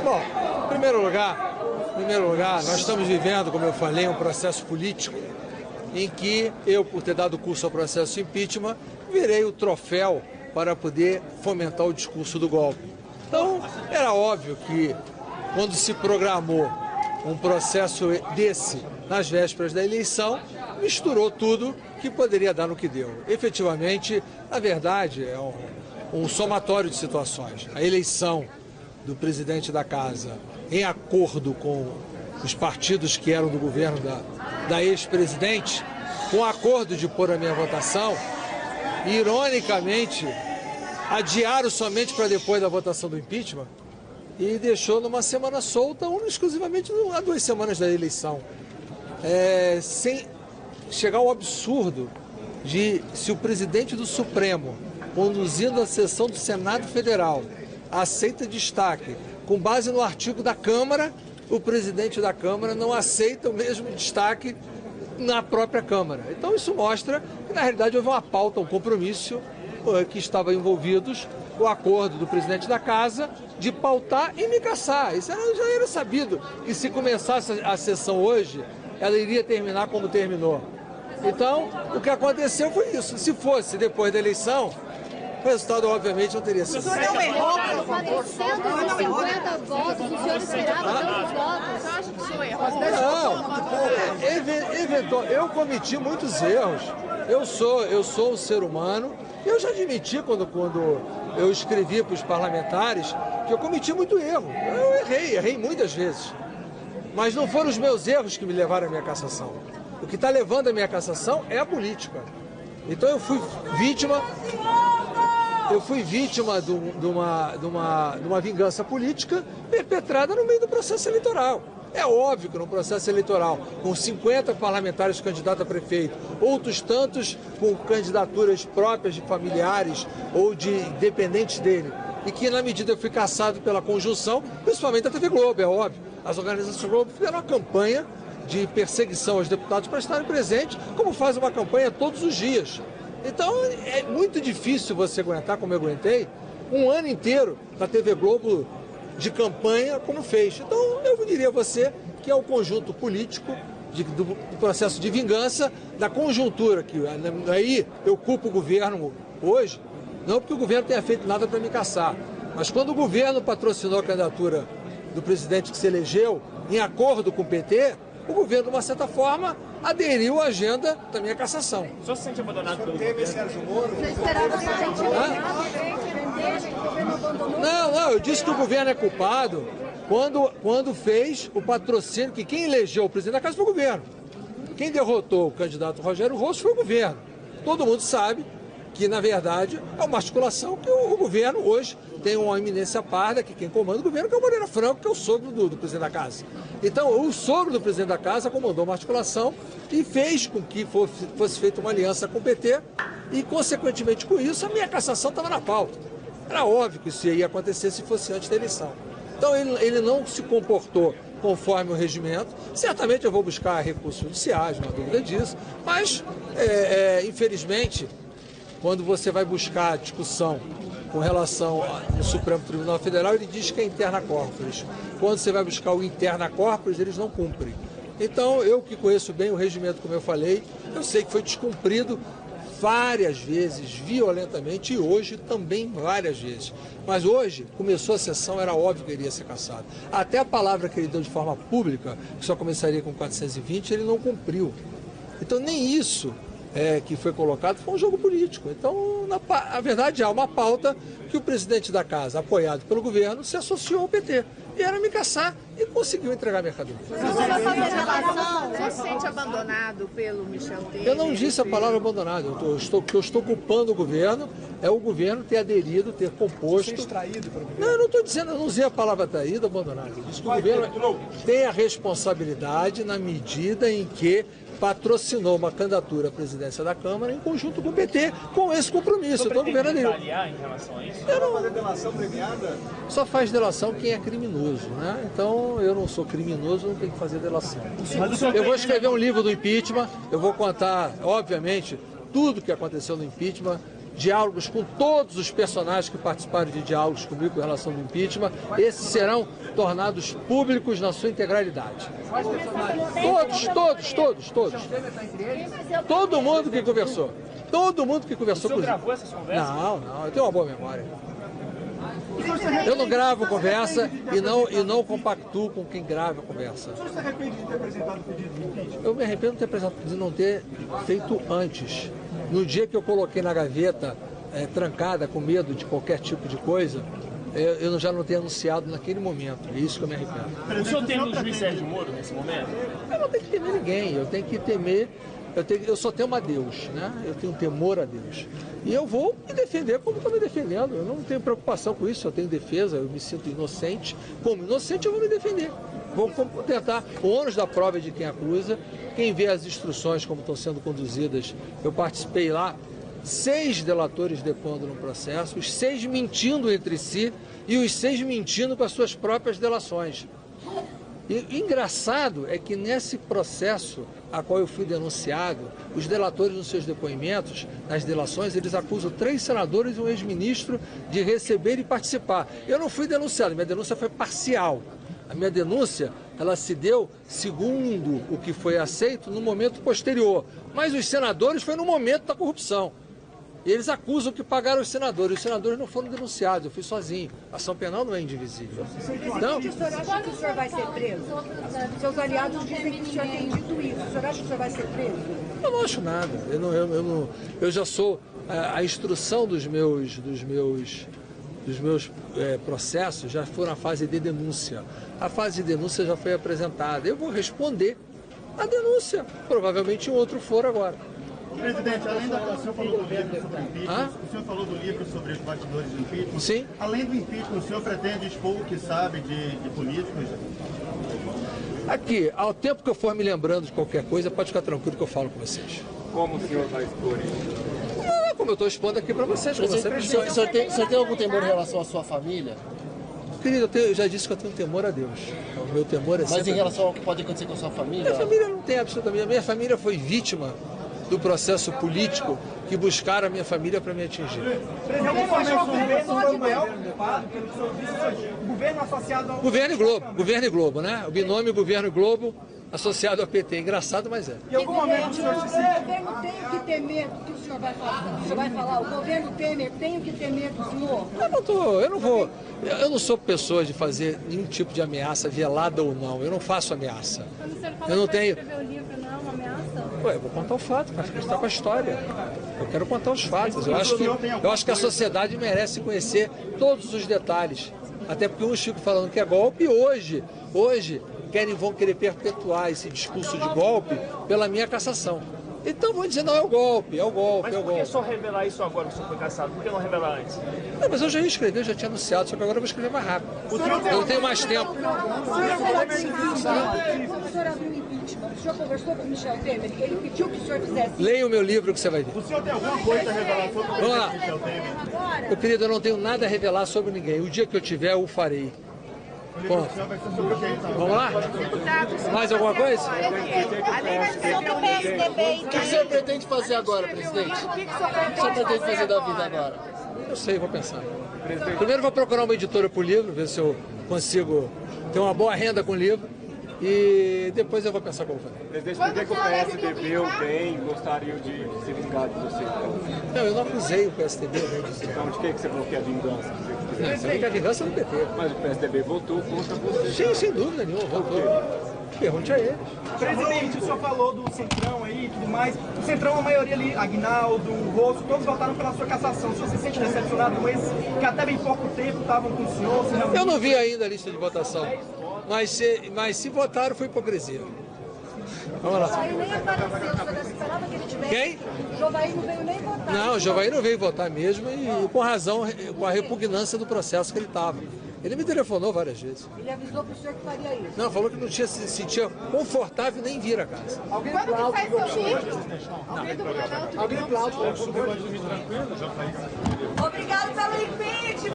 Bom, em primeiro lugar, nós estamos vivendo, como eu falei, um processo político em que eu, por ter dado curso ao processo de impeachment, virei o troféu para poder fomentar o discurso do golpe. Então, era óbvio que, quando se programou um processo desse nas vésperas da eleição, misturou tudo que poderia dar no que deu. Efetivamente, na verdade, é um somatório de situações. A eleição do presidente da Casa, em acordo com os partidos que eram do governo da ex-presidente, com acordo de pôr a minha votação, ironicamente, adiaram somente para depois da votação do impeachment e deixou numa semana solta, exclusivamente a 2 semanas da eleição. Sem chegar ao absurdo de, se o presidente do Supremo, conduzindo a sessão do Senado Federal, aceita destaque, com base no artigo da Câmara, o presidente da Câmara não aceita o mesmo destaque na própria Câmara. Então isso mostra que, na realidade, houve uma pauta, um compromisso que estava envolvidos o acordo do presidente da Casa de pautar e me caçar. Isso já era sabido, que se começasse a sessão hoje, ela iria terminar como terminou. Então, o que aconteceu foi isso. Se fosse depois da eleição, o resultado, obviamente, não teria sido. O senhor não errou, por favor. 150 votos, o senhor esperava tantos votos? Você acha que o senhor errou? Não, eu cometi muitos erros. Eu sou um ser humano. Eu já admiti, quando eu escrevi para os parlamentares, que eu cometi muito erro. Eu errei muitas vezes. Mas não foram os meus erros que me levaram à minha cassação. O que está levando a minha cassação é a política. Então eu fui vítima de uma vingança política perpetrada no meio do processo eleitoral. É óbvio que no processo eleitoral, com 50 parlamentares candidatos a prefeito, outros tantos com candidaturas próprias de familiares ou de dependentes dele, e que na medida eu fui caçado pela conjunção, principalmente da TV Globo, é óbvio. As organizações Globo fizeram uma campanha de perseguição aos deputados para estarem presentes, como faz uma campanha todos os dias. Então é muito difícil você aguentar, como eu aguentei, um ano inteiro da TV Globo de campanha como fez. Então eu diria a você que é o conjunto político do processo de vingança, da conjuntura, que aí eu culpo o governo hoje, não porque o governo tenha feito nada para me caçar, mas quando o governo patrocinou a candidatura do presidente que se elegeu, em acordo com o PT, o governo, de uma certa forma, aderiu à agenda da minha cassação. O senhor se sente abandonado pelo governo? Sérgio Moro? Você esperava Não, eu disse que o governo é culpado quando fez o patrocínio, que quem elegeu o presidente da Casa foi o governo. Quem derrotou o candidato Rogério Rosso foi o governo. Todo mundo sabe que, na verdade, é uma articulação que o governo hoje tem uma eminência parda, que quem comanda o governo, que é o Moreira Franco, que é o sogro do presidente da Casa. Então, o sogro do presidente da Casa comandou uma articulação e fez com que fosse feita uma aliança com o PT e, consequentemente com isso, a minha cassação estava na pauta. Era óbvio que isso ia acontecer se fosse antes da eleição. Então, ele não se comportou conforme o regimento. Certamente eu vou buscar recursos judiciais, não há dúvida disso, mas, infelizmente, quando você vai buscar a discussão com relação ao Supremo Tribunal Federal, ele diz que é interna corporis. Quando você vai buscar o interna corporis, eles não cumprem. Então, eu que conheço bem o regimento, como eu falei, eu sei que foi descumprido várias vezes, violentamente, e hoje também várias vezes. Mas hoje, começou a sessão, era óbvio que ele iria ser cassado. Até a palavra que ele deu de forma pública, que só começaria com 420, ele não cumpriu. Então, nem isso que foi colocado foi um jogo político. Então, na verdade, há uma pauta que o presidente da Casa, apoiado pelo governo, se associou ao PT. E era me caçar e conseguiu entregar a mercadoria. Você se sente abandonado pelo Michel Temer? Eu não disse a palavra abandonado. O que eu estou culpando o governo é o governo ter aderido, ter composto. Ser extraído pelo governo. Não, eu não estou dizendo, eu não usei a palavra traído, abandonado. Eu disse que o governo tem a responsabilidade na medida em que patrocinou uma candidatura à presidência da Câmara em conjunto com o PT, com esse compromisso. Então o governo aderiu. Em relação a isso? Eu não... fazer delação premiada? Só faz delação quem é criminoso, né? Então eu não sou criminoso, não tenho que fazer delação. Eu vou escrever um livro do impeachment, eu vou contar, obviamente, tudo o que aconteceu no impeachment diálogos com todos os personagens que participaram de diálogos comigo com relação ao impeachment. Esses serão tornados públicos na sua integralidade. Todos. Todo mundo que conversou. Todo mundo que conversou com O senhor gravou essas conversas? Não, eu tenho uma boa memória. Eu não gravo conversa e não compactuo com quem grava a conversa. O senhor se arrepende de ter apresentado o pedido de impeachment? Eu me arrependo de não ter feito antes. No dia que eu coloquei na gaveta, trancada, com medo de qualquer tipo de coisa, eu já não tenho anunciado naquele momento. É isso que eu me arrependo. O senhor teme o juiz Sérgio Moro nesse momento? Eu não tenho que temer ninguém, eu tenho que temer. Eu só temo a Deus, né? Eu tenho temor a Deus. E eu vou me defender como estou me defendendo. Eu não tenho preocupação com isso, eu tenho defesa, eu me sinto inocente. Como inocente, eu vou me defender. Vou tentar. O ônus da prova é de quem acusa. Quem vê as instruções como estão sendo conduzidas, eu participei lá. 6 delatores depondo no processo, os 6 mentindo entre si e os 6 mentindo com as suas próprias delações. E engraçado é que nesse processo a qual eu fui denunciado, os delatores nos seus depoimentos, nas delações, eles acusam 3 senadores e um ex-ministro de receber e participar. Eu não fui denunciado, minha denúncia foi parcial. A minha denúncia, ela se deu segundo o que foi aceito no momento posterior. Mas os senadores foi no momento da corrupção. E eles acusam que pagaram os senadores. Os senadores não foram denunciados, eu fui sozinho. A ação penal não é indivisível. Então, O senhor acha que o senhor vai ser preso? Seus aliados dizem que o senhor tem dito isso. O senhor acha que o senhor vai ser preso? eu não acho nada. Eu já sou... A instrução dos meus processos já foi na fase de denúncia. A fase de denúncia já foi apresentada. Eu vou responder a denúncia. Provavelmente um outro foro agora. Presidente, além o senhor falou do livro sobre impeachment, Hã? o senhor falou do livro sobre os bastidores do impeachment. Sim. Além do impeachment, o senhor pretende expor o que sabe de políticos? Aqui, ao tempo que eu for me lembrando de qualquer coisa, pode ficar tranquilo que eu falo com vocês. Como o senhor vai expor isso? Não é como eu estou expondo aqui para vocês. Com você, O senhor tem algum temor em relação à sua família? querido, eu já disse que eu tenho temor a Deus. O meu temor é sempre Mas em a Deus. relação ao que pode acontecer com a sua família? Minha família não tem absolutamente. A minha família foi vítima do processo político que buscaram a minha família para me atingir. Presidente, mas o governo foi o maior culpado, pelo que o senhor disse, foi o governo associado ao... Governo e Globo, né? O binômio Governo e Globo associado ao PT. Engraçado, mas é. Em algum momento o senhor O se sente... governo tem o que temer do que o senhor vai falar. O senhor vai falar, o governo Temer tem o que temer do senhor. Eu não sou pessoa de fazer nenhum tipo de ameaça, velada ou não. Eu não faço ameaça. Quando o senhor fala Eu não que vai tenho. escrever o livro, não é uma ameaça? Ué, eu vou contar o fato, para acreditar com a história. Eu quero contar os fatos. Eu acho que a sociedade merece conhecer todos os detalhes. Até porque uns ficam falando que é golpe e hoje vão querer perpetuar esse discurso de golpe pela minha cassação. Então vou dizer, não, é o golpe. Mas por que só revelar isso agora que o senhor foi cassado? Por que não revelar antes? Não, mas eu já ia escrever, eu já tinha anunciado, só que agora eu vou escrever mais rápido. Eu não tenho mais tempo. O senhor abriu o impeachment. O senhor conversou com o Michel Temer. Ele pediu que o senhor fizesse. Leia o meu livro que você vai ver. O senhor tem alguma coisa a revelar sobre o Vamos lá. Michel Temer? Meu querido, eu não tenho nada a revelar sobre ninguém. O dia que eu tiver, eu o farei. Ponto. O senhor vai ser sobre o que, então? Vamos lá? Mais alguma coisa? O que o senhor pretende fazer agora, presidente? O que o senhor pretende fazer da vida agora? Eu sei, vou pensar. Primeiro vou procurar uma editora para o livro, ver se eu consigo ter uma boa renda com o livro. E depois eu vou pensar como fazer. Presidente, por que o PSDB ou o DEM gostariam de se vingar de você? Não, eu não acusei o PSDB, né, disso. Então, de que você falou que é vingança? Você não quer vingança do PT. Mas o PSDB votou contra você. Sim, sem dúvida nenhuma, voltou. Pergunte a ele. Presidente, o senhor falou do Centrão aí e tudo mais. O Centrão, a maioria ali, Aguinaldo, Rosso, todos votaram pela sua cassação. O senhor se sente decepcionado com esses que até bem pouco tempo estavam com o senhor? Eu não vi ainda a lista de votação, mas se votaram foi hipocrisia. Vamos lá. Jovair nem apareceu. O senhor esperava que ele tivesse. Quem? Jovair não veio nem votar. Não, o Jovair não veio votar mesmo e com razão, com a repugnância do processo que ele estava. Ele me telefonou várias vezes. Ele avisou para o senhor que faria isso. Não, falou que não tinha, se sentia confortável nem vir a casa. Quando que sai seu livro? Obrigado pelo impeachment.